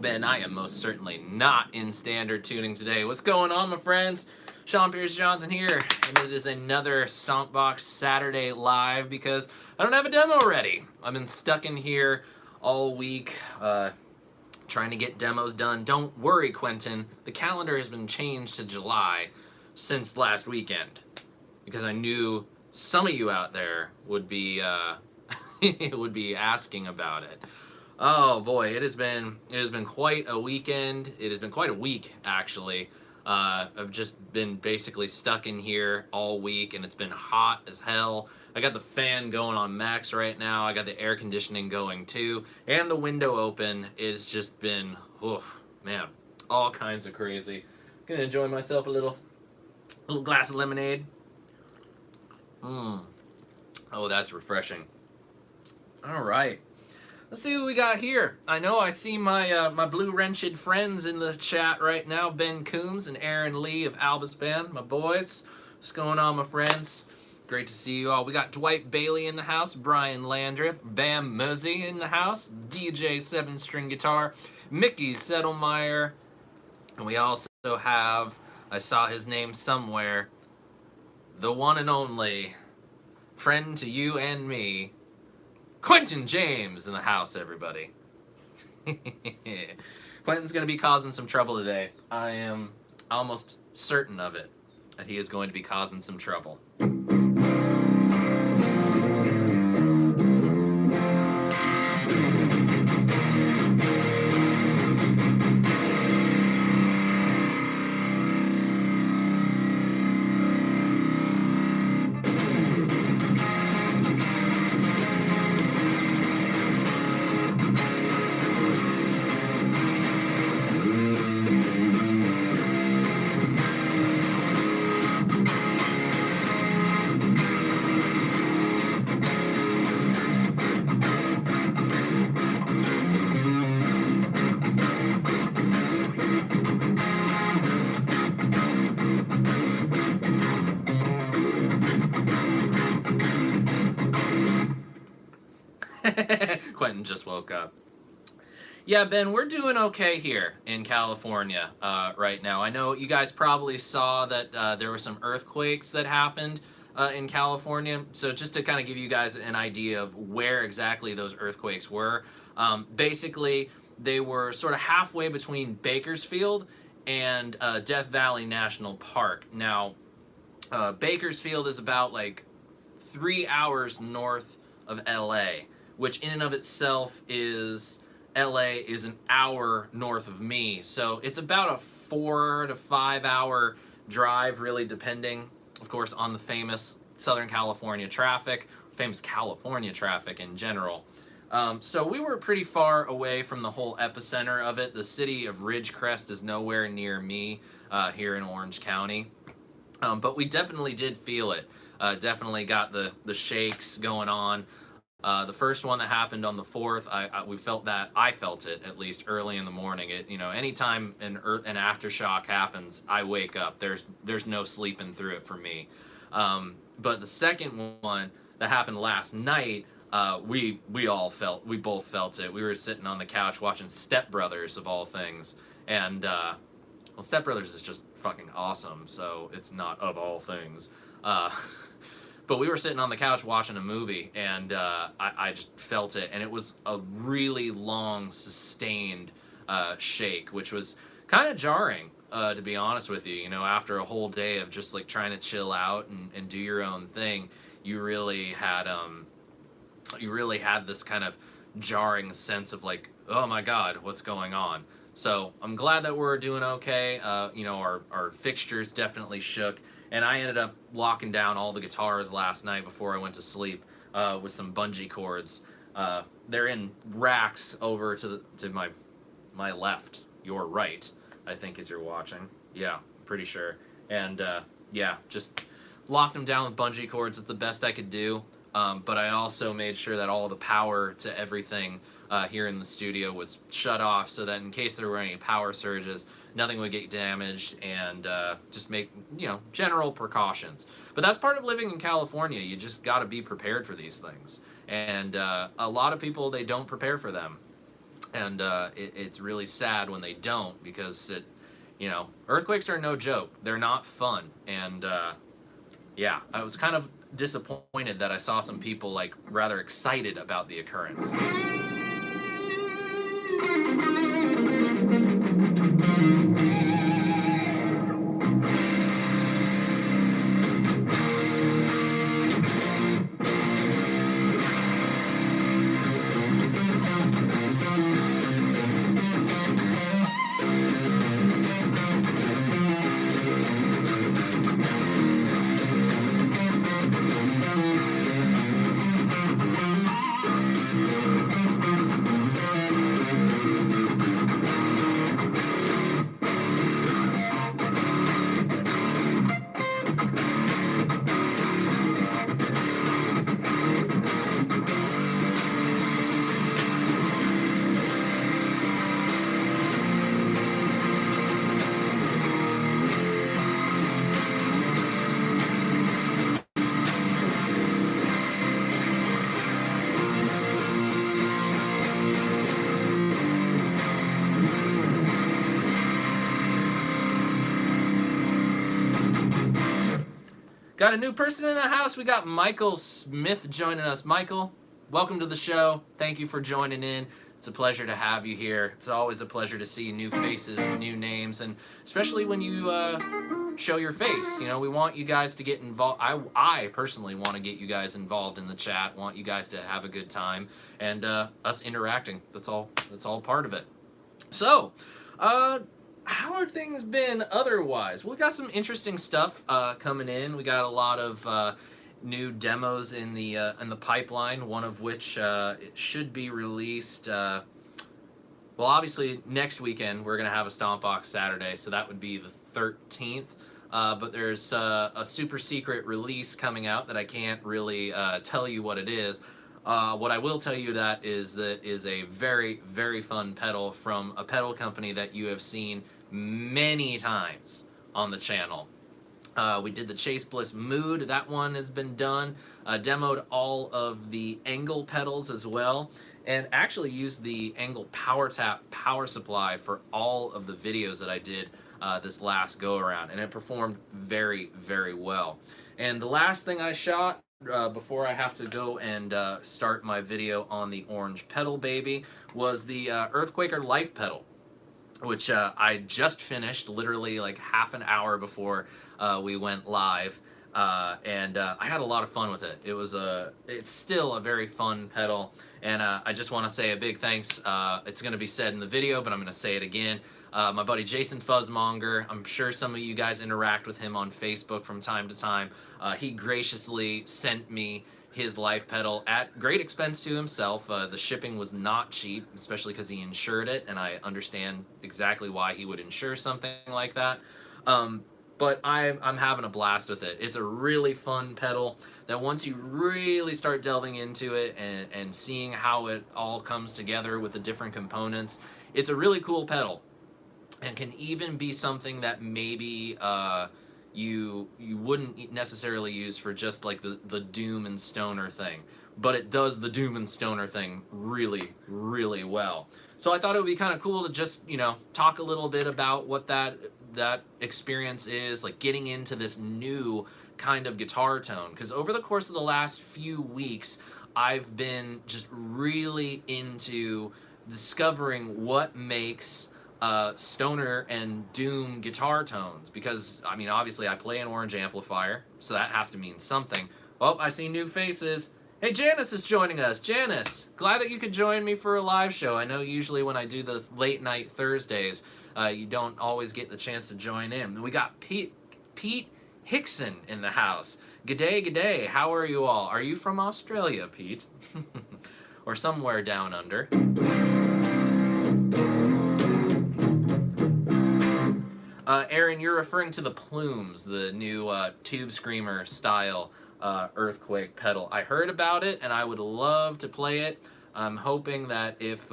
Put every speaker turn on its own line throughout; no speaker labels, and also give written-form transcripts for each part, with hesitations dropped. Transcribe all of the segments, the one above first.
Ben, I am most certainly not in standard tuning today. What's going on, my friends? Sean Pierce Johnson here, and it is another Stompbox Saturday Live because I don't have a demo ready. I've been stuck in here all week trying to get demos done. Don't worry, Quentin. The calendar has been changed to July since last weekend because I knew some of you out there would be would be asking about it. Oh boy, it has been quite a weekend. It has been quite a week, actually. I've just been basically stuck in here all week, and it's been hot as hell. I got the fan going on max right now. I got the air conditioning going too, and the window open. It's just been, oof, man, all kinds of crazy. Gonna enjoy myself a little glass of lemonade. Oh, that's refreshing. All right. Let's see what we got here. I know I see my my blue-wrenched friends in the chat right now. Ben Coombs and Aaron Lee of Albus Band, my boys. What's going on, my friends? Great to see you all. We got Dwight Bailey in the house, Brian Landreth, Bam Muzzy in the house, DJ 7-string guitar, Mickey Settlemeyer, and we also have, I saw his name somewhere, the one and only friend to you and me, Quentin James in the house, everybody. Quentin's going to be causing some trouble today. I am almost certain of it, that he is going to be causing some trouble. Quentin just woke up. Yeah, Ben, we're doing okay here in California right now. I know you guys probably saw that there were some earthquakes that happened in California. So just to kind of give you guys an idea of where exactly those earthquakes were, basically they were sort of halfway between Bakersfield and Death Valley National Park. Now, Bakersfield is about like 3 hours north of LA, which in and of itself is, LA is an hour north of me. So it's about a 4 to 5 hour drive, really depending, of course, on the famous Southern California traffic, famous California traffic in general. So we were pretty far away from the whole epicenter of it. The city of Ridgecrest is nowhere near me here in Orange County. But we definitely did feel it. Definitely got the shakes going on. The first one that happened on the 4th, I felt it at least early in the morning. Anytime an aftershock happens, I wake up. There's no sleeping through it for me. But the second one that happened last night, we both felt it. We were sitting on the couch watching Step Brothers of all things, and well, Step Brothers is just fucking awesome. So it's not of all things. But we were sitting on the couch watching a movie, and I just felt it, and it was a really long, sustained shake, which was kind of jarring, to be honest with you. After a whole day of just like trying to chill out and do your own thing, you really had this kind of jarring sense of like, oh my God, what's going on? So I'm glad that we're doing okay. Our fixtures definitely shook. And I ended up locking down all the guitars last night before I went to sleep with some bungee cords. They're in racks over to my left, your right, I think, as you're watching. Yeah, pretty sure. And yeah, just locked them down with bungee cords is the best I could do. But I also made sure that all the power to everything here in the studio was shut off so that in case there were any power surges, nothing would get damaged, and just make, general precautions. But that's part of living in California. You just got to be prepared for these things. And a lot of people, they don't prepare for them. and it's really sad when they don't, because earthquakes are no joke. They're not fun, and yeah, I was kind of disappointed that I saw some people like rather excited about the occurrence. Got a new person in the house. We got Michael Smith joining us. Michael, welcome to the show. Thank you for joining in. It's a pleasure to have you here. It's always a pleasure to see new faces, new names, and especially when you show your face. We want you guys to get involved. I personally want to get you guys involved in the chat. Want you guys to have a good time, and us interacting. That's all part of it. So, how are things been otherwise? We got some interesting stuff coming in. We got a lot of new demos in the pipeline. One of which it should be released. Well, obviously next weekend we're gonna have a Stompbox Saturday, so that would be the 13th. But there's a super secret release coming out that I can't really tell you what it is. What I will tell you that is a very, very fun pedal from a pedal company that you have seen many times on the channel. We did the Chase Bliss Mood. That one has been done. Demoed all of the Angle pedals as well, and actually used the Angle Power Tap power supply for all of the videos that I did this last go around, and it performed very, very well. And the last thing I shot before I have to go and start my video on the Orange Pedal Baby was the Earthquaker LifePedal, which I just finished literally like half an hour before we went live, and I had a lot of fun with it. It's still a very fun pedal, and I just want to say a big thanks. It's going to be said in the video, but I'm going to say it again. My buddy Jason Fuzzmonger, I'm sure some of you guys interact with him on Facebook from time to time. He graciously sent me his LifePedal at great expense to himself. The shipping was not cheap, especially because he insured it, and I understand exactly why he would insure something like that. But I'm having a blast with it. It's a really fun pedal that once you really start delving into it and seeing how it all comes together with the different components, it's a really cool pedal, and can even be something that maybe you wouldn't necessarily use for just like the doom and stoner thing, but it does the doom and stoner thing really, really well. So I thought it would be kind of cool to just talk a little bit about what that experience is like, getting into this new kind of guitar tone, because over the course of the last few weeks I've been just really into discovering what makes stoner and doom guitar tones, because I mean obviously I play an orange amplifier, so that has to mean something. Well, I see new faces. Hey, Janice is joining us. Janice, glad that you could join me for a live show. I know usually when I do the late night Thursdays, you don't always get the chance to join in. We got Pete Hickson in the house. G'day, g'day. How are you all? Are you from Australia, Pete? Or somewhere down under? Aaron, you're referring to the Plumes, the new Tube Screamer style Earthquake pedal. I heard about it and I would love to play it. I'm hoping that if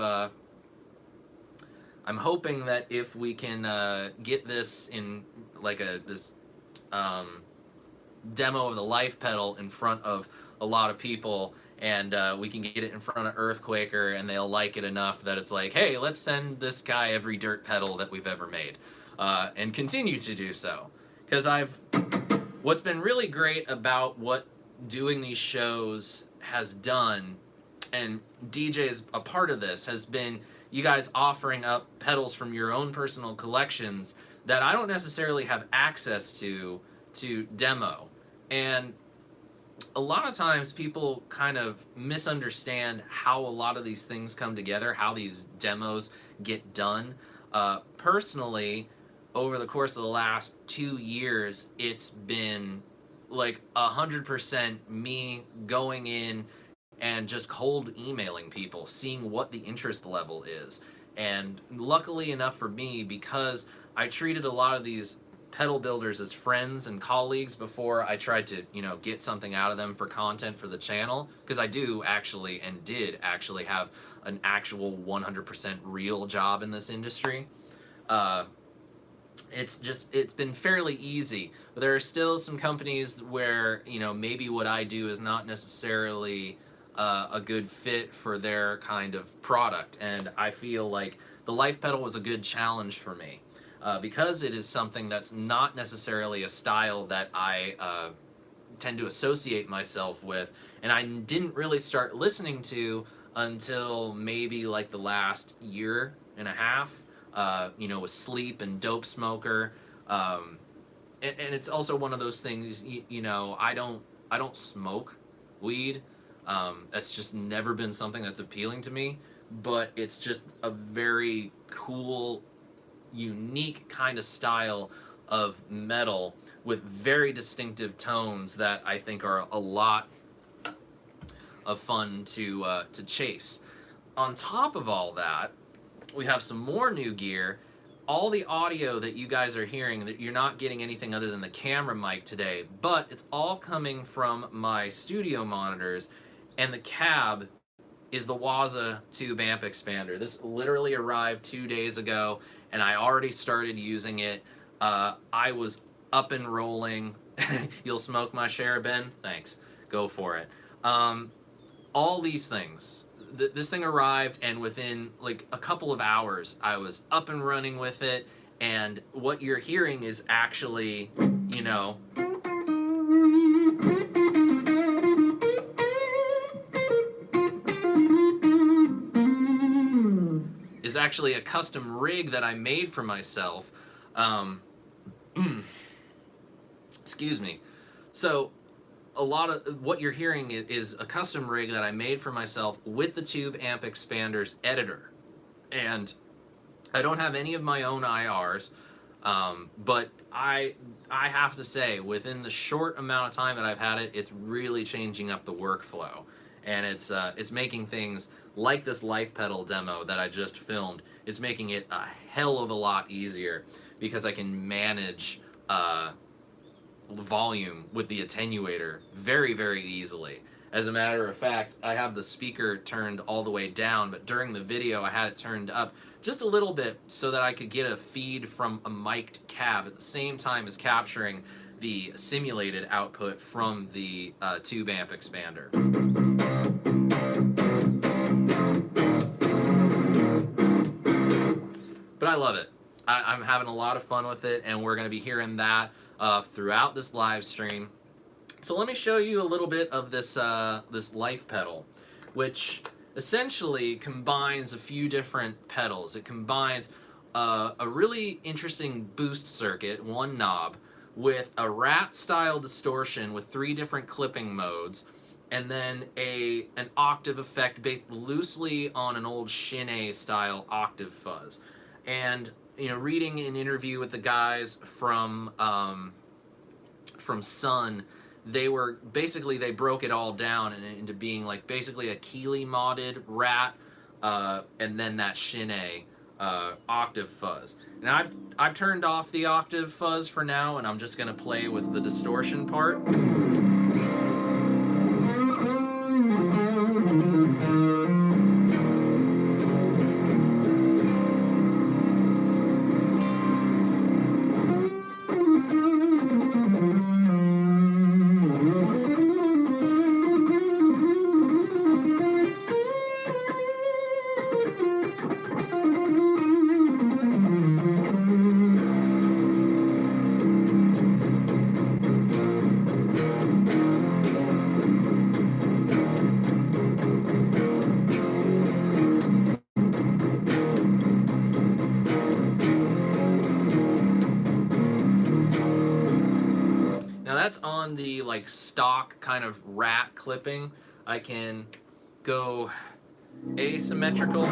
we can get this in like this demo of the LifePedal in front of a lot of people and we can get it in front of Earthquaker, and they'll like it enough that it's like, hey, let's send this guy every dirt pedal that we've ever made, and continue to do so. Because what's been really great about what doing these shows has done, and DJ is a part of this, has been you guys offering up pedals from your own personal collections that I don't necessarily have access to demo. And a lot of times people kind of misunderstand how a lot of these things come together, how these demos get done. Personally, over the course of the last 2 years, it's been like 100% me going in and just cold emailing people, seeing what the interest level is. And luckily enough for me, because I treated a lot of these pedal builders as friends and colleagues before I tried to, get something out of them for content for the channel, because I do actually, and did actually, have an actual 100% real job in this industry. It's been fairly easy. But there are still some companies where, maybe what I do is not necessarily a good fit for their kind of product. And I feel like the LifePedal was a good challenge for me. Because it is something that's not necessarily a style that I tend to associate myself with, and I didn't really start listening to until maybe like the last year and a half, with Sleep and Dope Smoker, and it's also one of those things, I don't smoke weed. That's just never been something that's appealing to me, but it's just a very cool, unique kind of style of metal with very distinctive tones that I think are a lot of fun to chase. On top of all that, we have some more new gear. All the audio that you guys are hearing, that you're not getting anything other than the camera mic today, but it's all coming from my studio monitors, and the cab is the Waza tube amp expander. This literally arrived 2 days ago, and I already started using it. I was up and rolling. You'll smoke my share, Ben? Thanks. Go for it. All these things. This thing arrived, and within like a couple of hours, I was up and running with it, and what you're hearing is actually, is actually a custom rig that I made for myself. Excuse me. So a lot of what you're hearing is a custom rig that I made for myself with the Tube Amp Expander's editor. And I don't have any of my own IRs, but I have to say, within the short amount of time that I've had it, it's really changing up the workflow. And it's making things like this LifePedal demo that I just filmed. It's making it a hell of a lot easier because I can manage volume with the attenuator very, very easily. As a matter of fact, I have the speaker turned all the way down, but during the video I had it turned up just a little bit so that I could get a feed from a mic'd cab at the same time as capturing the simulated output from the tube amp expander. But I love it. I'm having a lot of fun with it, and we're going to be hearing that throughout this live stream. So let me show you a little bit of this this LifePedal, which essentially combines a few different pedals. It combines a really interesting boost circuit, one knob, with a rat-style distortion with 3 different clipping modes, and then an octave effect based loosely on an old Shin-A-style octave fuzz. And reading an interview with the guys from Sun, they broke it all down into being like basically a Keeley modded rat, and then that Shin-A octave fuzz. Now I've turned off the octave fuzz for now, and I'm just gonna play with the distortion part. that's on the like stock kind of rat clipping. I can go asymmetrical.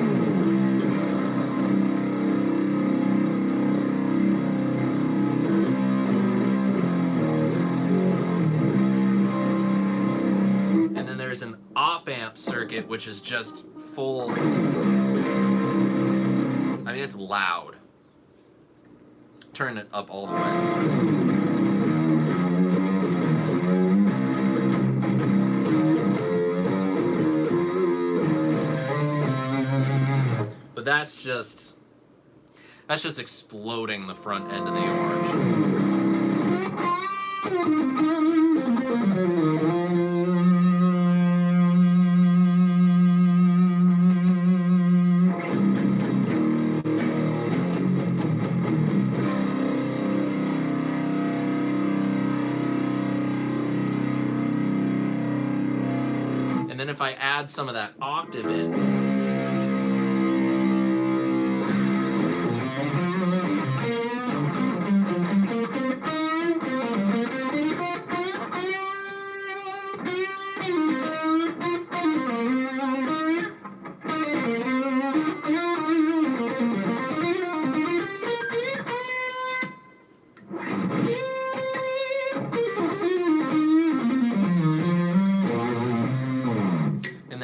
And then there's an op-amp circuit, which is just full. I mean, it's loud. Turn it up all the way. But that's just exploding the front end of the orange. And then if I add some of that octave in,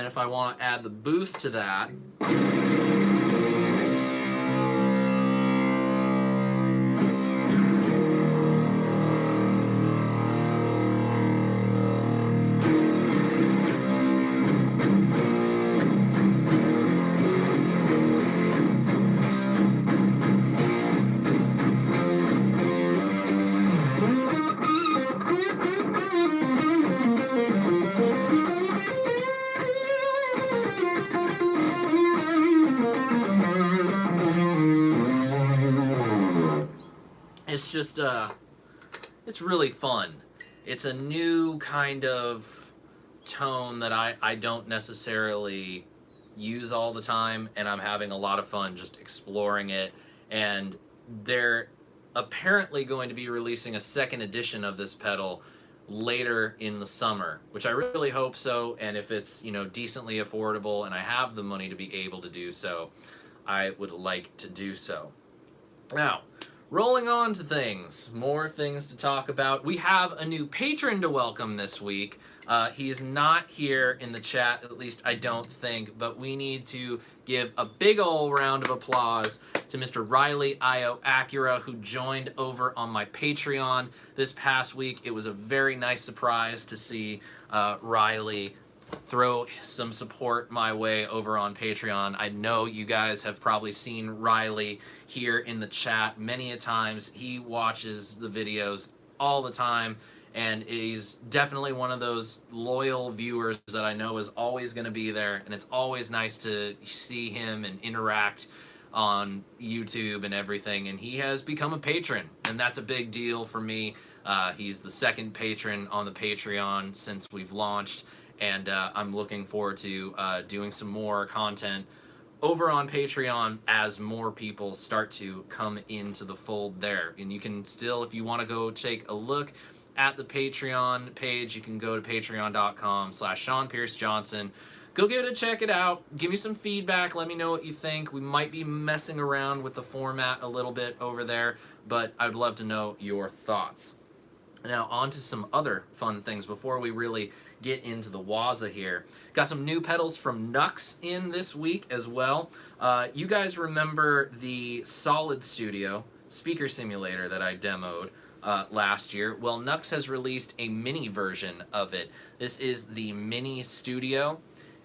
if I want to add the boost to that, it's just, it's really fun. It's a new kind of tone that I don't necessarily use all the time, and I'm having a lot of fun just exploring it. And they're apparently going to be releasing a second edition of this pedal later in the summer, which I really hope so. And if it's, you know, decently affordable and I have the money to be able to do so, I would like to do so. Now, rolling on to things, more things to talk about. We have a new patron to welcome this week. He is not here in the chat, at least I don't think, but we need to give a big ol' round of applause to Mr. Riley Io Acura, who joined over on my Patreon this past week. It was a very nice surprise to see Riley throw some support my way over on Patreon. I know you guys have probably seen Riley here in the chat many a times. He watches the videos all the time, and he's definitely one of those loyal viewers that I know is always going to be there, and it's always nice to see him and interact on YouTube and everything. And he has become a patron, and that's a big deal for me. He's the second patron on the Patreon since we've launched, and I'm looking forward to doing some more content over on Patreon as more people start to come into the fold there. And you can still, if you want to go take a look at the Patreon page, you can go to patreon.com/Sean Pierce Johnson. Go give it a check it out. Give me some feedback. Let me know what you think. We might be messing around with the format a little bit over there, but I'd love to know your thoughts. Now, on to some other fun things before we really get into the Waza here. Got some new pedals from Nux in this week as well. You guys remember the Solid Studio speaker simulator that I demoed last year? Well, Nux has released a mini version of it. This is the Mini Studio.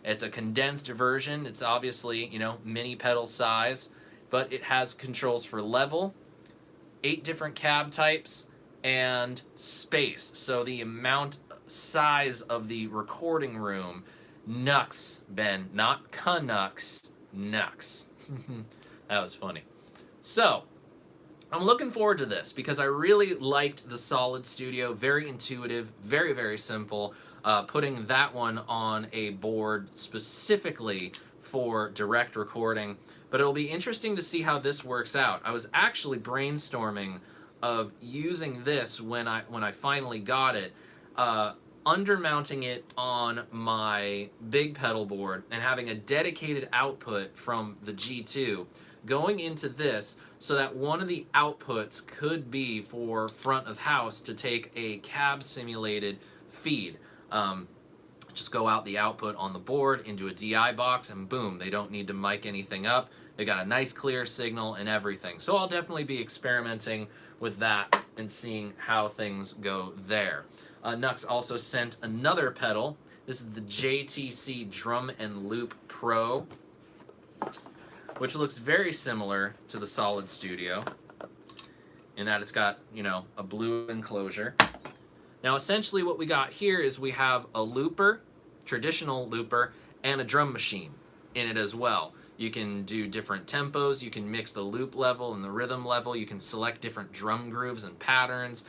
It's a condensed version. It's obviously, you know, mini pedal size, but it has controls for level, 8 different cab types, and space. So the size of the recording room, Nux, Ben, not Canucks, Nux. That was funny. So, I'm looking forward to this because I really liked the Solid Studio. Very intuitive, very, very simple. Putting that one on a board specifically for direct recording. But it'll be interesting to see how this works out. I was actually brainstorming of using this when I finally got it, undermounting it on my big pedal board and having a dedicated output from the G2 going into this, so that one of the outputs could be for front of house to take a cab simulated feed. Just go out the output on the board into a DI box, and boom, they don't need to mic anything up. They got a nice clear signal and everything. So I'll definitely be experimenting with that and seeing how things go there. Nux also sent another pedal. This is the JTC Drum and Loop Pro, which looks very similar to the Solid Studio in that it's got, you know, a blue enclosure. Now essentially what we got here is we have a looper, traditional looper, and a drum machine in it as well. You can do different tempos, you can mix the loop level and the rhythm level, you can select different drum grooves and patterns.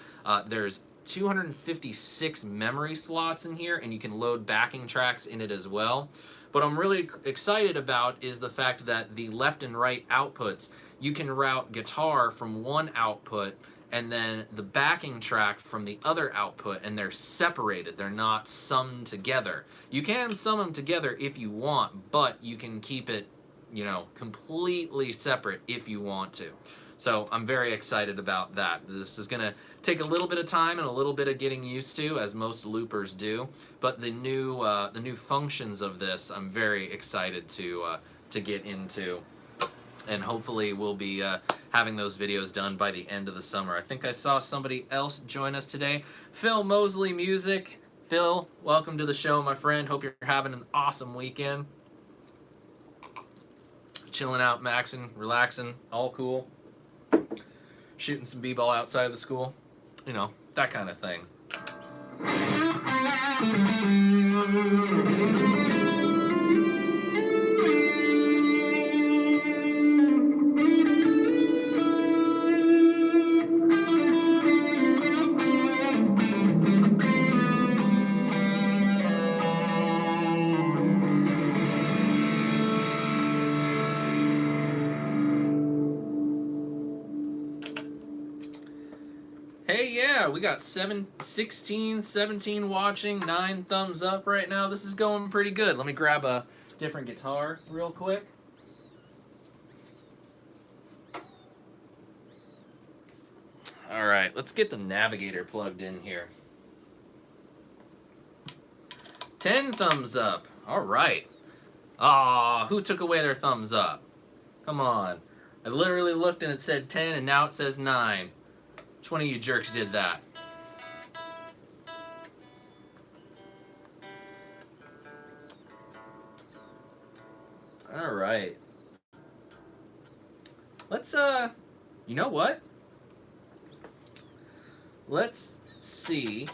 There's 256 memory slots in here, and you can load backing tracks in it as well. What I'm really excited about is the fact that the left and right outputs, you can route guitar from one output and then the backing track from the other output, and they're separated. They're not summed together. You can sum them together if you want, but you can keep it, you know, completely separate if you want to. So I'm very excited about that. This is gonna take a little bit of time and a little bit of getting used to, as most loopers do. But the new functions of this, I'm very excited to get into, and hopefully we'll be having those videos done by the end of the summer. I think I saw somebody else join us today, Phil Mosley Music. Phil, welcome to the show, my friend. Hope you're having an awesome weekend. Chilling out, maxing, relaxing, all cool. Shooting some b-ball outside of the school, you know, that kind of thing. Hey, yeah, we got 16, 17 watching, 9 thumbs up right now. This is going pretty good. Let me grab a different guitar real quick. All right, let's get the Navigator plugged in here. 10 thumbs up. All right. Aw, who took away their thumbs up? Come on. I literally looked and it said 10, and now it says 9. Which one of you jerks did that? All right. Let's, you know what? Let's see.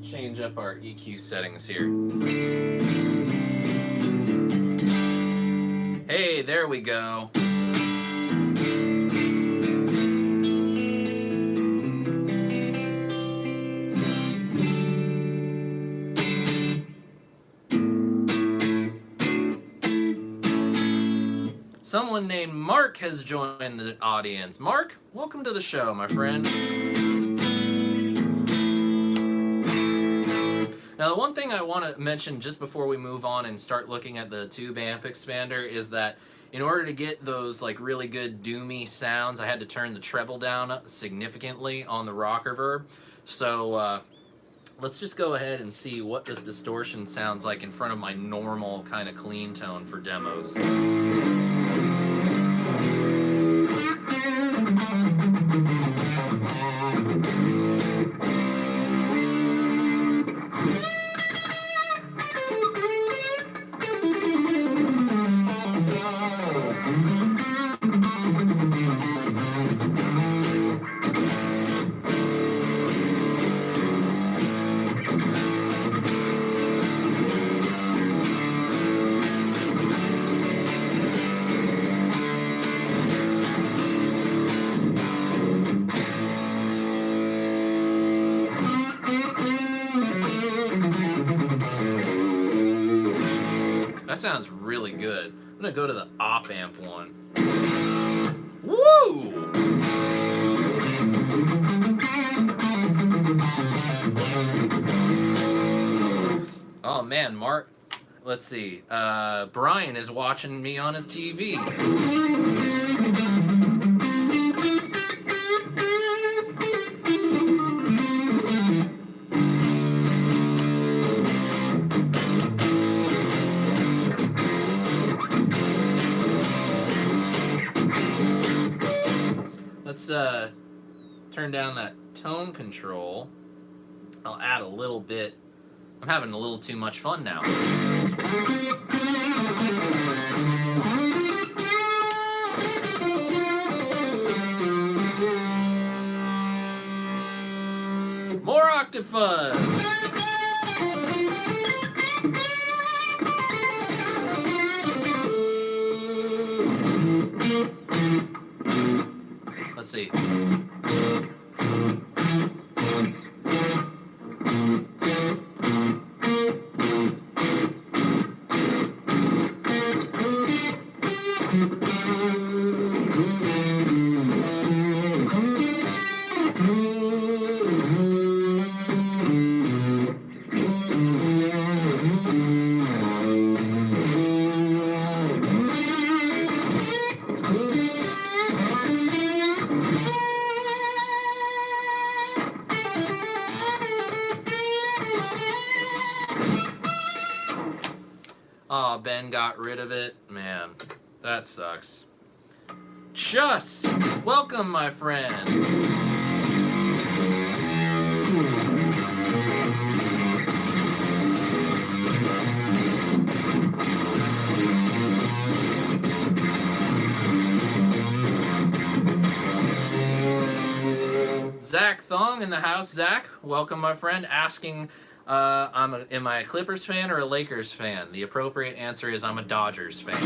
Change up our EQ settings here. Hey, there we go. Someone named Mark has joined the audience. Mark, welcome to the show, my friend. Now, the one thing I want to mention just before we move on and start looking at the tube amp expander is that in order to get those like really good doomy sounds, I had to turn the treble down significantly on the rocker verb. So let's just go ahead and see what this distortion sounds like in front of my normal kind of clean tone for demos. sounds really good. I'm gonna go to the op amp one. Woo! Oh man, Mark. Let's see. Brian is watching me on his TV. Let's turn down that tone control. I'll add a little bit. I'm having a little too much fun now. More octafuzz. Let's see. Oh, Ben got rid of it. Man, that sucks. Chus! Welcome, my friend. Zach Thong in the house. Zach, welcome, my friend. Asking, am I a Clippers fan or a Lakers fan? The appropriate answer is I'm a Dodgers fan.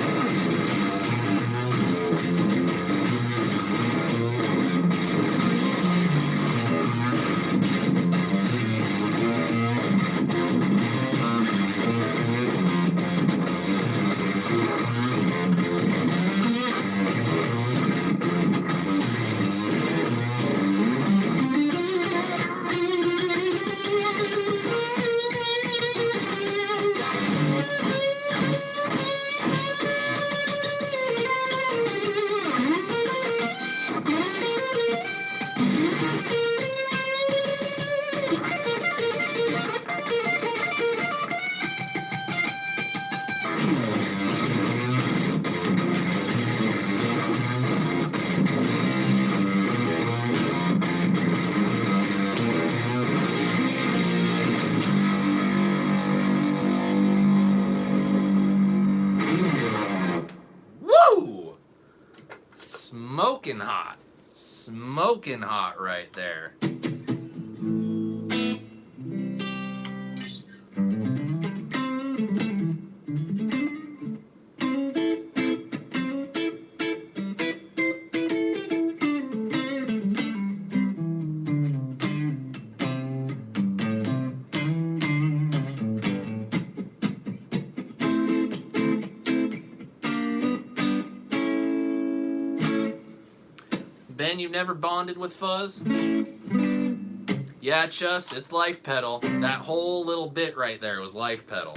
Smoking hot right there. Ben, you've never bonded with fuzz? Yeah, Chus, it's LifePedal. That whole little bit right there was LifePedal.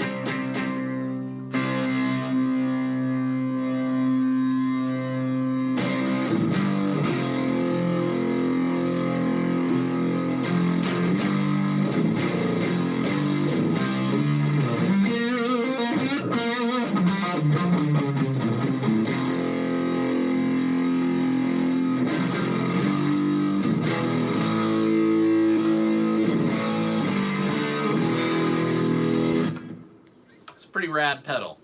Pretty rad pedal.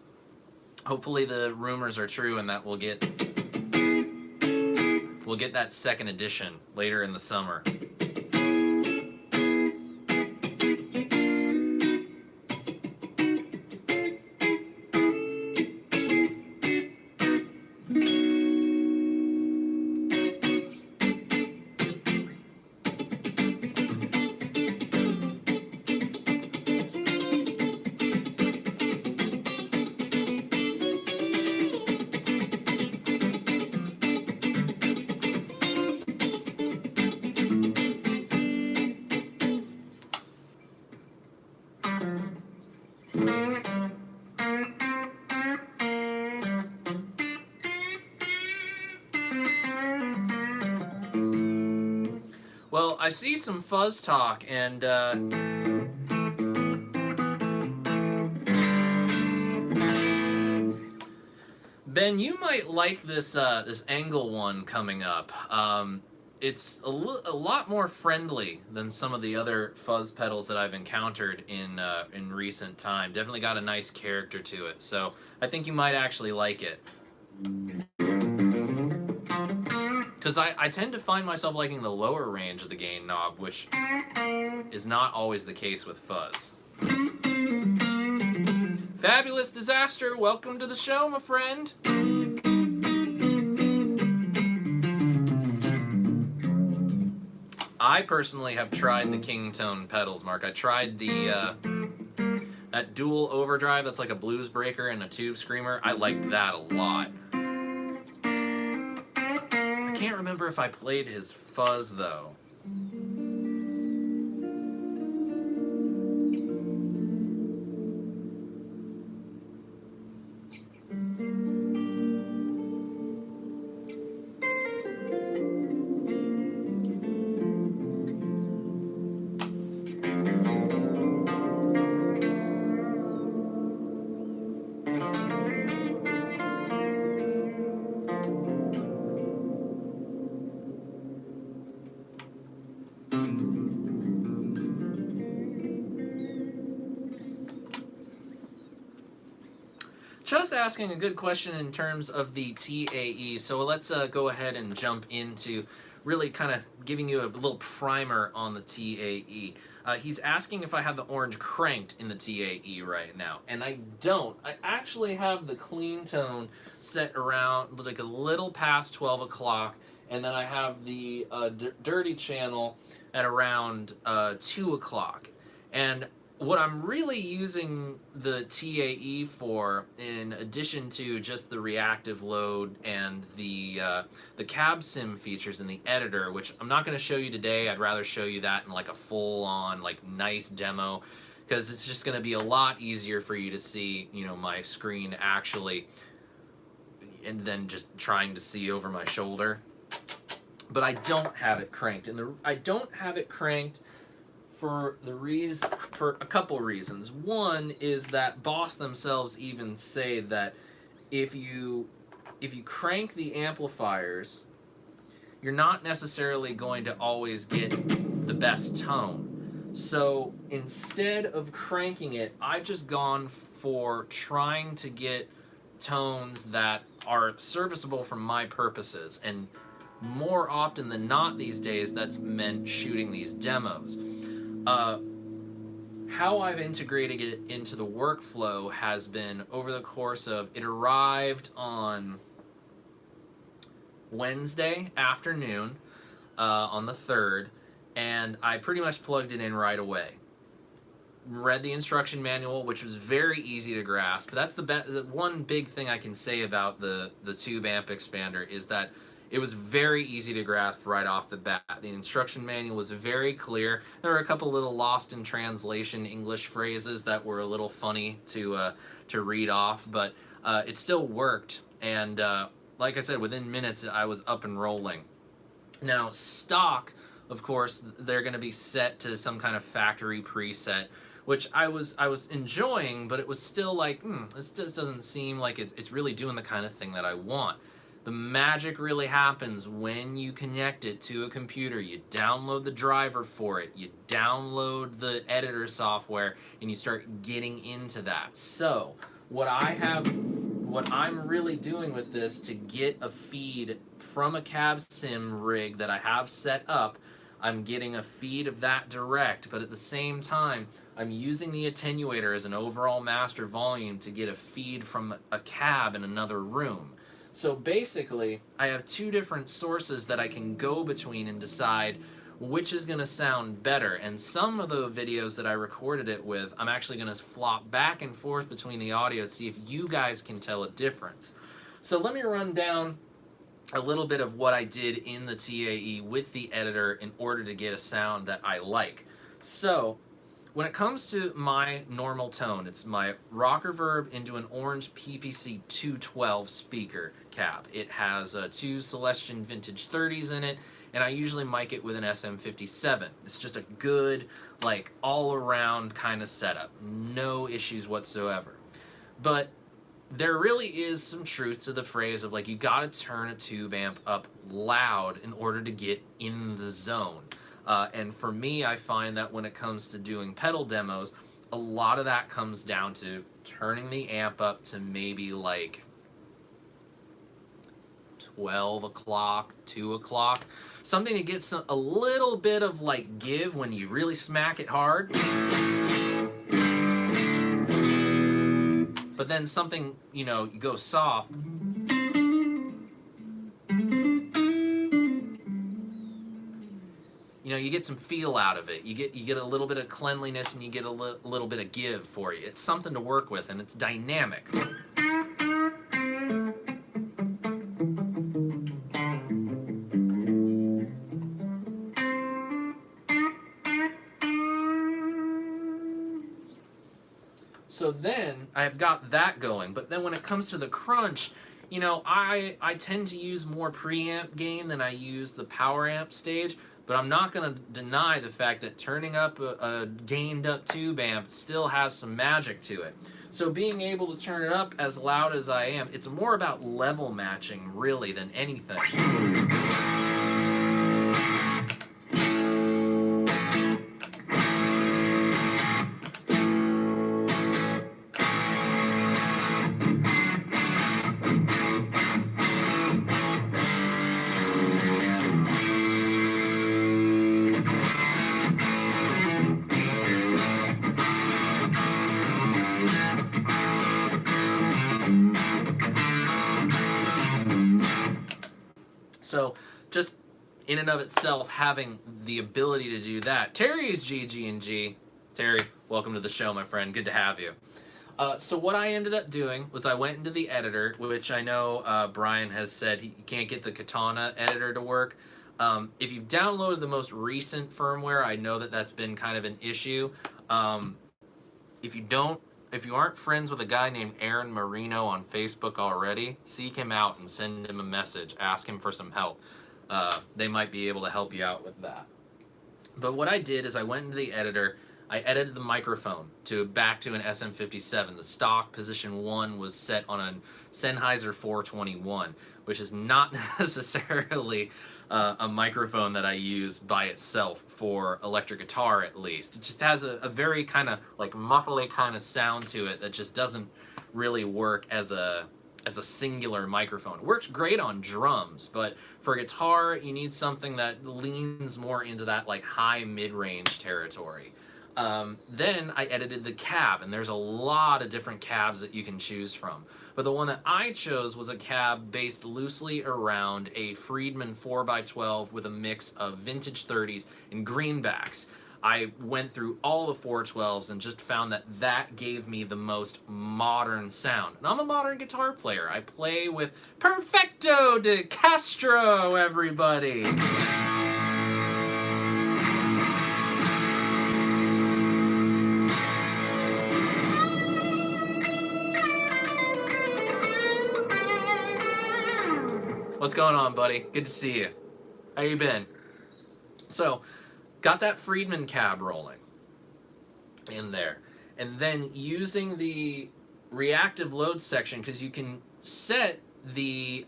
Hopefully the rumors are true and that we'll get that second edition later in the summer. Well, I see some fuzz talk, and Ben, you might like this this angle one coming up. It's a lot more friendly than some of the other fuzz pedals that I've encountered in recent time. Definitely got a nice character to it, so I think you might actually like it. Because I tend to find myself liking the lower range of the gain knob, which is not always the case with fuzz. Fabulous Disaster, welcome to the show, my friend. I personally have tried the King Tone pedals, Mark. I tried the that dual overdrive that's like a blues breaker and a tube screamer. I liked that a lot. I can't remember if I played his fuzz though. Just asking a good question in terms of the TAE. So let's go ahead and jump into really kind of giving you a little primer on the TAE. He's asking if I have the orange cranked in the TAE right now, and I don't. I actually have the clean tone set around like a little past 12 o'clock, and then I have the dirty channel at around 2 o'clock. And what I'm really using the TAE for, in addition to just the reactive load and the cab sim features in the editor, which I'm not going to show you today. I'd rather show you that in like a full-on, like nice demo, because it's just going to be a lot easier for you to see, you know, my screen actually, and then just trying to see over my shoulder. But I don't have it cranked, and I don't have it cranked for a couple reasons. One is that Boss themselves even say that if you crank the amplifiers, you're not necessarily going to always get the best tone. So instead of cranking it, I've just gone for trying to get tones that are serviceable for my purposes, and more often than not these days that's meant shooting these demos. How I've integrated it into the workflow has been over the course of, it arrived on Wednesday afternoon on the 3rd, and I pretty much plugged it in right away. Read the instruction manual, which was very easy to grasp. That's the one big thing I can say about the tube amp expander, is that it was very easy to grasp right off the bat. The instruction manual was very clear. There were a couple little lost in translation English phrases that were a little funny to read off, but it still worked. And like I said, within minutes I was up and rolling. Now, stock, of course, they're going to be set to some kind of factory preset, which I was enjoying, but it was still like, this just doesn't seem like it's really doing the kind of thing that I want. The magic really happens when you connect it to a computer. You download the driver for it, you download the editor software, and you start getting into that. So what I'm really doing with this to get a feed from a cab sim rig that I have set up, I'm getting a feed of that direct, but at the same time, I'm using the attenuator as an overall master volume to get a feed from a cab in another room. So basically, I have two different sources that I can go between and decide which is going to sound better. And some of the videos that I recorded it with, I'm actually going to flop back and forth between the audio, see if you guys can tell a difference. So let me run down a little bit of what I did in the TAE with the editor in order to get a sound that I like. So when it comes to my normal tone, it's my rock reverb into an orange PPC 212 speaker cab. It has two Celestion Vintage 30s in it, and I usually mic it with an SM57. It's just a good, like, all-around kind of setup. No issues whatsoever. But there really is some truth to the phrase of, like, you gotta turn a tube amp up loud in order to get in the zone. And for me, I find that when it comes to doing pedal demos, a lot of that comes down to turning the amp up to maybe like 12 o'clock, 2 o'clock. Something to get a little bit of like give when you really smack it hard. But then something, you know, you go soft. You know, you get some feel out of it. You get a little bit of cleanliness, and you get a little bit of give for you. It's something to work with, and it's dynamic. So then I've got that going, but then when it comes to the crunch, you know, I tend to use more preamp gain than I use the power amp stage, but I'm not going to deny the fact that turning up a gained up tube amp still has some magic to it. So being able to turn it up as loud as I am, it's more about level matching really than anything. So just in and of itself, having the ability to do that. Terry is GG&G. Terry, welcome to the show, my friend. Good to have you. So what I ended up doing was I went into the editor, which I know Brian has said he can't get the Katana editor to work. If you've downloaded the most recent firmware, I know that that's been kind of an issue. If you aren't friends with a guy named Aaron Marino on Facebook already, seek him out and send him a message. Ask him for some help. They might be able to help you out with that. But what I did is I went into the editor. I edited the microphone back to an SM57. The stock position 1 was set on a Sennheiser 421, which is not necessarily a microphone that I use by itself for electric guitar, at least. It just has a very kind of like muffly kind of sound to it that just doesn't really work as a singular microphone. It works great on drums, but for guitar, you need something that leans more into that like high mid-range territory. Then I edited the cab, and there's a lot of different cabs that you can choose from. But the one that I chose was a cab based loosely around a Friedman 4x12 with a mix of vintage 30s and greenbacks. I went through all the 412s and just found that that gave me the most modern sound. And I'm a modern guitar player. I play with Perfecto de Castro, everybody! What's going on, buddy? Good to see you. How you been? So, got that Friedman cab rolling in there. And then using the reactive load section, because you can set the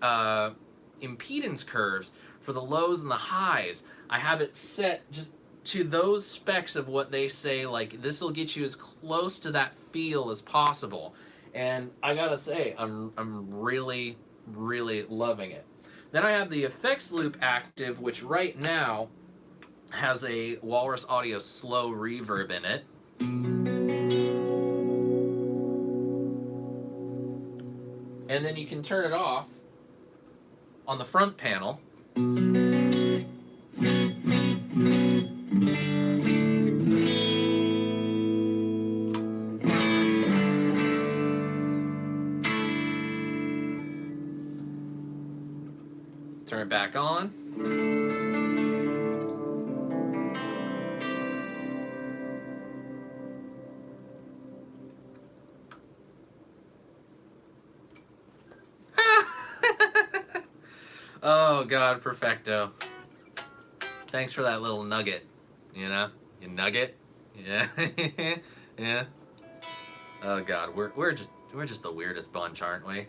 impedance curves for the lows and the highs. I have it set just to those specs of what they say, like, this will get you as close to that feel as possible. And I gotta say, I'm really, really loving it. Then I have the effects loop active, which right now has a Walrus Audio slow reverb in it. And then you can turn it off on the front panel. Turn it back on. Oh God, Perfecto. Thanks for that little nugget. You know, you nugget. Yeah, yeah. Oh God, we're just the weirdest bunch, aren't we?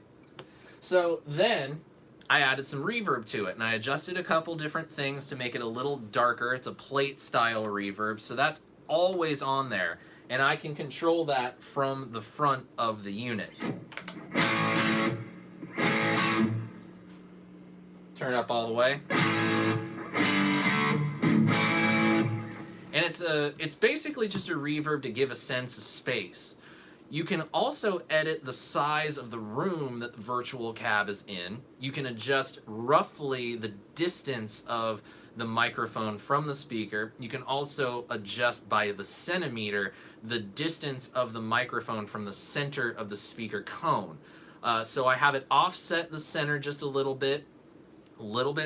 So then I added some reverb to it, and I adjusted a couple different things to make it a little darker. It's a plate style reverb, so that's always on there, and I can control that from the front of the unit. Turn it up all the way. And it's basically just a reverb to give a sense of space. You can also edit the size of the room that the virtual cab is in. You can adjust roughly the distance of the microphone from the speaker. You can also adjust by the centimeter the distance of the microphone from the center of the speaker cone. So I have it offset the center just a little bit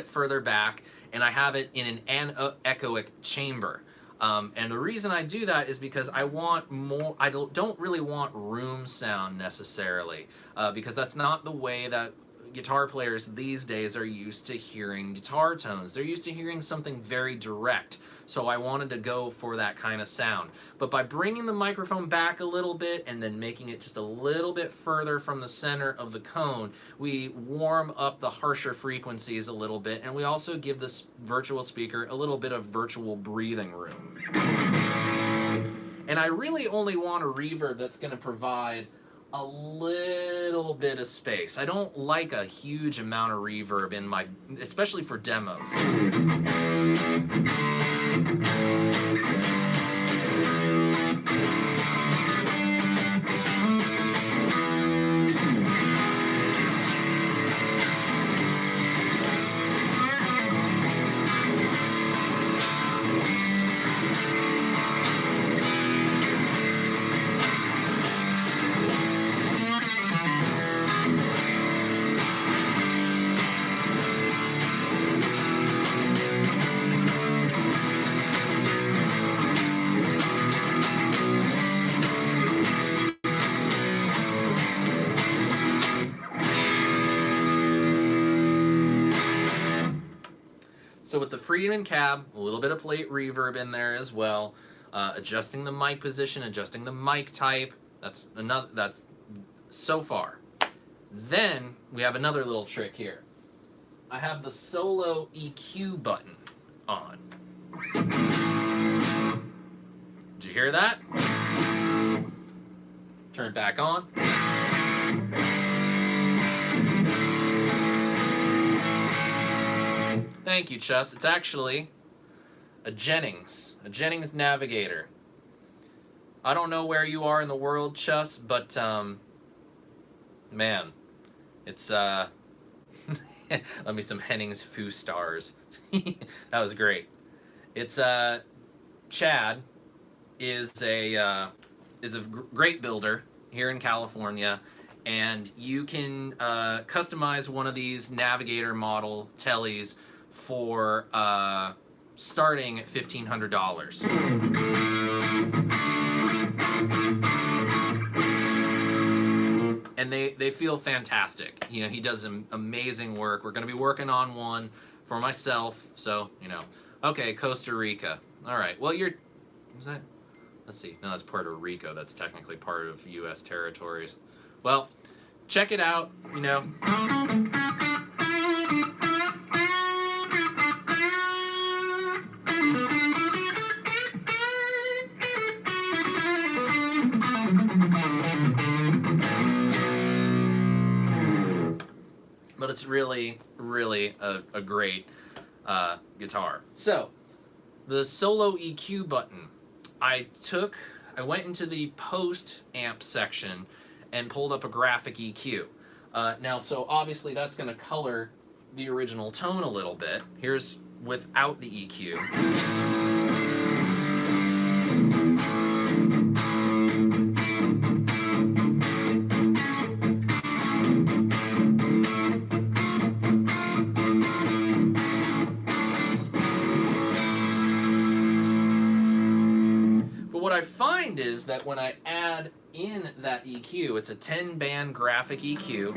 further back, and I have it in an anechoic chamber. And the reason I do that is because I want more, I don't really want room sound necessarily, because that's not the way that guitar players these days are used to hearing guitar tones. They're used to hearing something very direct. So I wanted to go for that kind of sound. But by bringing the microphone back a little bit and then making it just a little bit further from the center of the cone, we warm up the harsher frequencies a little bit, and we also give this virtual speaker a little bit of virtual breathing room. And I really only want a reverb that's going to provide a little bit of space. I don't like a huge amount of reverb in my, especially for demos. So with the Freedom cab, a little bit of plate reverb in there as well, adjusting the mic position, adjusting the mic type. That's so far. Then we have another little trick here. I have the solo EQ button on. Did you hear that? Turn it back on. Thank you, Chus. It's actually a Jennings Navigator. I don't know where you are in the world, Chus, but man, it's let me some Hennings Foo stars. That was great. It's Chad is a great builder here in California, and you can customize one of these Navigator model tellies for starting at $1,500. And they feel fantastic. You know, he does amazing work. We're going to be working on one for myself, so, you know. Okay, Costa Rica. All right, well, is that? Let's see. No, that's Puerto Rico. That's technically part of U.S. territories. Well, check it out, you know. But it's really, really a great guitar. So, the solo EQ button. I went into the post amp section and pulled up a graphic EQ. Now, so obviously that's going to color the original tone a little bit. Here's without the EQ. What I find is that when I add in that EQ, it's a 10-band graphic EQ.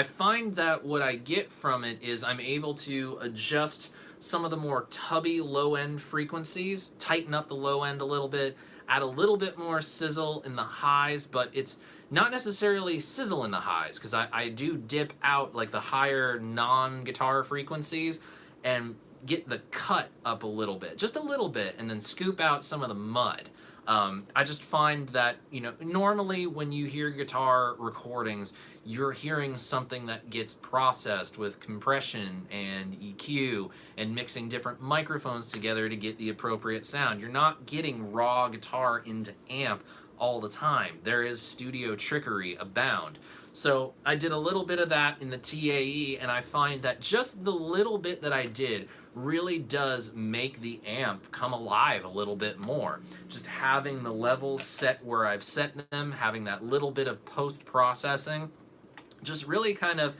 I find that what I get from it is I'm able to adjust some of the more tubby low end frequencies, tighten up the low end a little bit, add a little bit more sizzle in the highs, but it's not necessarily sizzle in the highs, because I do dip out like the higher non-guitar frequencies and get the cut up a little bit, just a little bit, and then scoop out some of the mud. I just find that, normally when you hear guitar recordings, you're hearing something that gets processed with compression and EQ and mixing different microphones together to get the appropriate sound. You're not getting raw guitar into amp all the time. There is studio trickery abound. So I did a little bit of that in the TAE, and I find that just the little bit that I did really does make the amp come alive a little bit more. Just having the levels set where I've set them, having that little bit of post-processing, just really kind of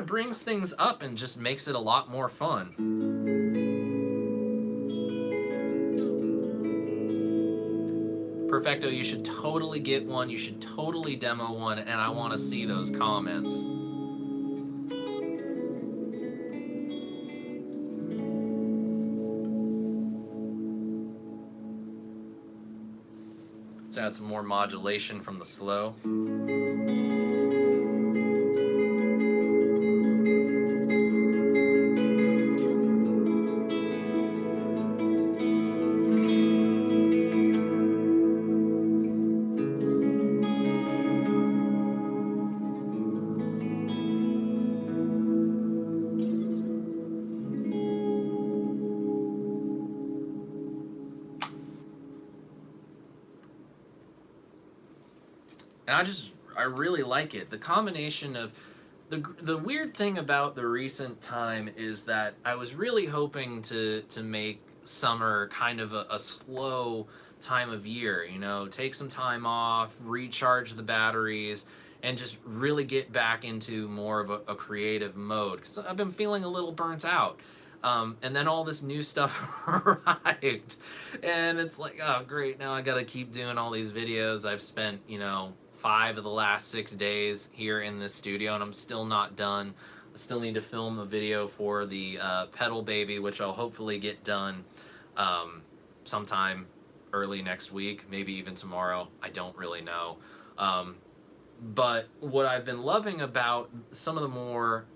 brings things up and just makes it a lot more fun. Perfecto, you should totally get one, you should totally demo one, and I want to see those comments. Let's add some more modulation from the slow. And I really like it. The combination of the weird thing about the recent time is that I was really hoping to make summer kind of a slow time of year, take some time off, recharge the batteries, and just really get back into more of a creative mode, because I've been feeling a little burnt out. And then all this new stuff arrived, and it's like, oh great, now I gotta keep doing all these videos. I've spent 5 of the last 6 days here in this studio, and I'm still not done. I still need to film a video for the pedal baby, which I'll hopefully get done sometime early next week, maybe even tomorrow. I don't really know. But what I've been loving about some of the more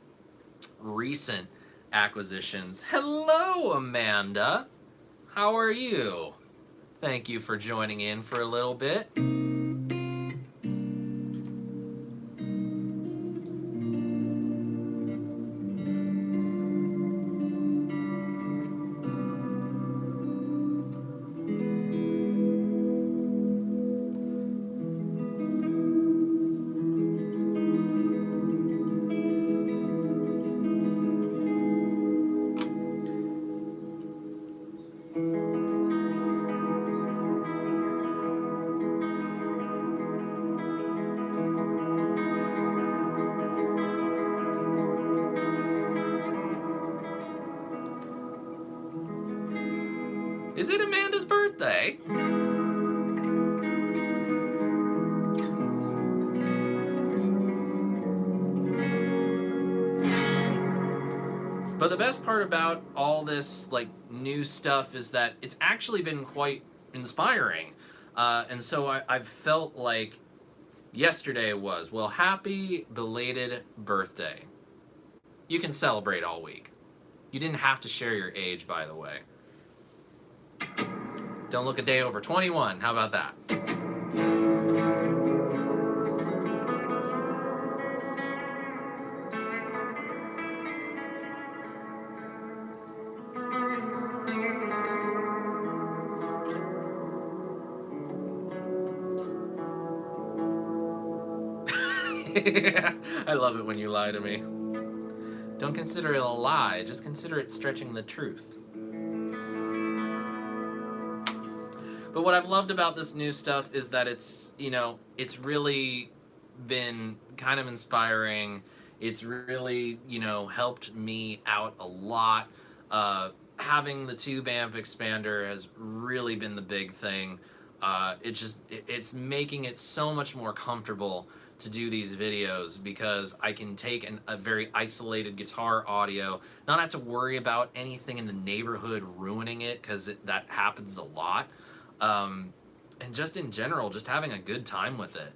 recent acquisitions. Hello, Amanda. How are you? Thank you for joining in for a little bit. Is it Amanda's birthday? But the best part about all this new stuff is that it's actually been quite inspiring. And so I've felt like yesterday was, well, happy belated birthday. You can celebrate all week. You didn't have to share your age, by the way. Don't look a day over 21. How about that? I love it when you lie to me. Don't consider it a lie, just consider it stretching the truth. But what I've loved about this new stuff is that it's really been kind of inspiring. It's really, helped me out a lot. Having the tube amp expander has really been the big thing. It's making it so much more comfortable to do these videos because I can take a very isolated guitar audio, not have to worry about anything in the neighborhood ruining it, because that happens a lot. And just in general, just having a good time with it.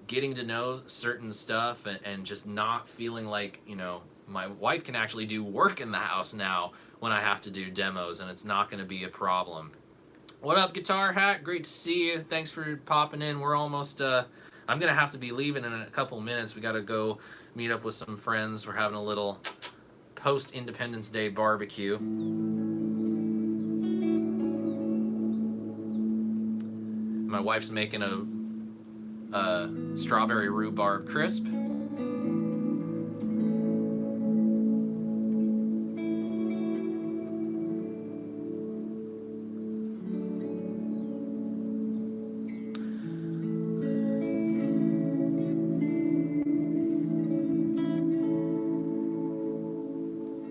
Getting to know certain stuff, and just not feeling like, my wife can actually do work in the house now when I have to do demos, and it's not going to be a problem. What up, Guitar Hat? Great to see you. Thanks for popping in. We're almost, I'm going to have to be leaving in a couple minutes. We got to go meet up with some friends. We're having a little post-Independence Day barbecue. My wife's making a strawberry rhubarb crisp.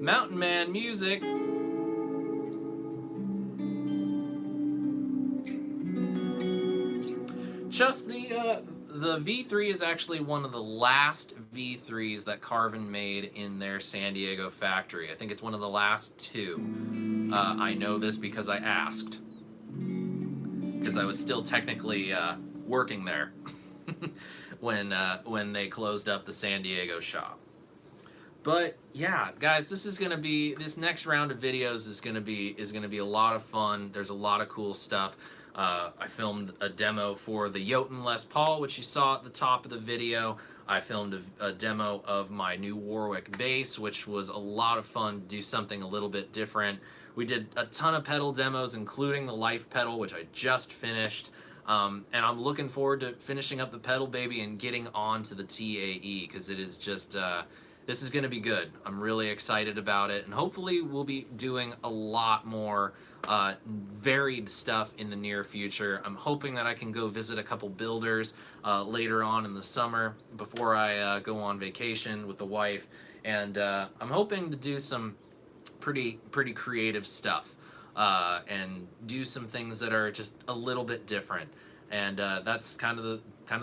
Mountain Man music. Just the V3 is actually one of the last V3s that Carvin made in their San Diego factory. I think it's one of the last two. I know this because I asked, because I was still technically working there when they closed up the San Diego shop. But yeah, guys, this next round of videos is gonna be a lot of fun. There's a lot of cool stuff. I filmed a demo for the Jotun Les Paul, which you saw at the top of the video. I filmed a demo of my new Warwick bass, which was a lot of fun to do something a little bit different. We did a ton of pedal demos, including the LifePedal, which I just finished. And I'm looking forward to finishing up the pedal baby and getting on to the TAE, because it is just... this is going to be good. I'm really excited about it, and hopefully we'll be doing a lot more varied stuff in the near future. I'm hoping that I can go visit a couple builders later on in the summer before I go on vacation with the wife, and I'm hoping to do some pretty creative stuff and do some things that are just a little bit different. And that's kind of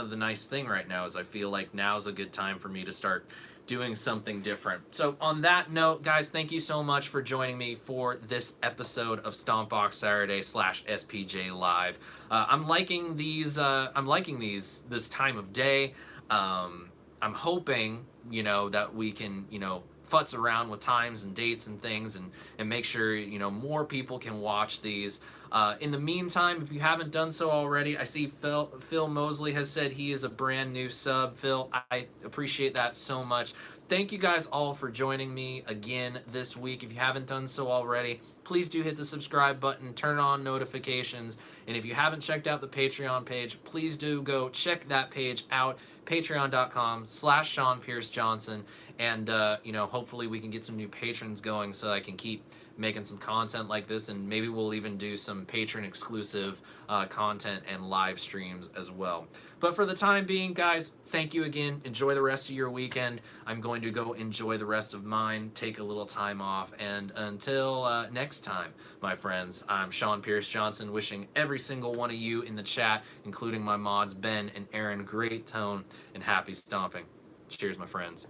the nice thing right now, is I feel like now's a good time for me to start doing something different. So on that note, guys, thank you so much for joining me for this episode of Stompbox Saturday / SPJ Live. I'm liking these this time of day. I'm hoping, that we can, futz around with times and dates and things, and make sure, more people can watch these. In the meantime, if you haven't done so already, I see Phil Mosley has said he is a brand new sub. Phil, I appreciate that so much. Thank you guys all for joining me again this week. If you haven't done so already, please do hit the subscribe button, turn on notifications, and if you haven't checked out the Patreon page, please do go check that page out, patreon.com/Sean Pierce Johnson, and hopefully we can get some new patrons going so I can keep making some content like this, and maybe we'll even do some patron exclusive content and live streams as well. But for the time being, guys, thank you again. Enjoy the rest of your weekend. I'm going to go enjoy the rest of mine, take a little time off, and until next time, my friends, I'm Sean Pierce Johnson, wishing every single one of you in the chat, including my mods Ben and Aaron, great tone and happy stomping. Cheers, my friends.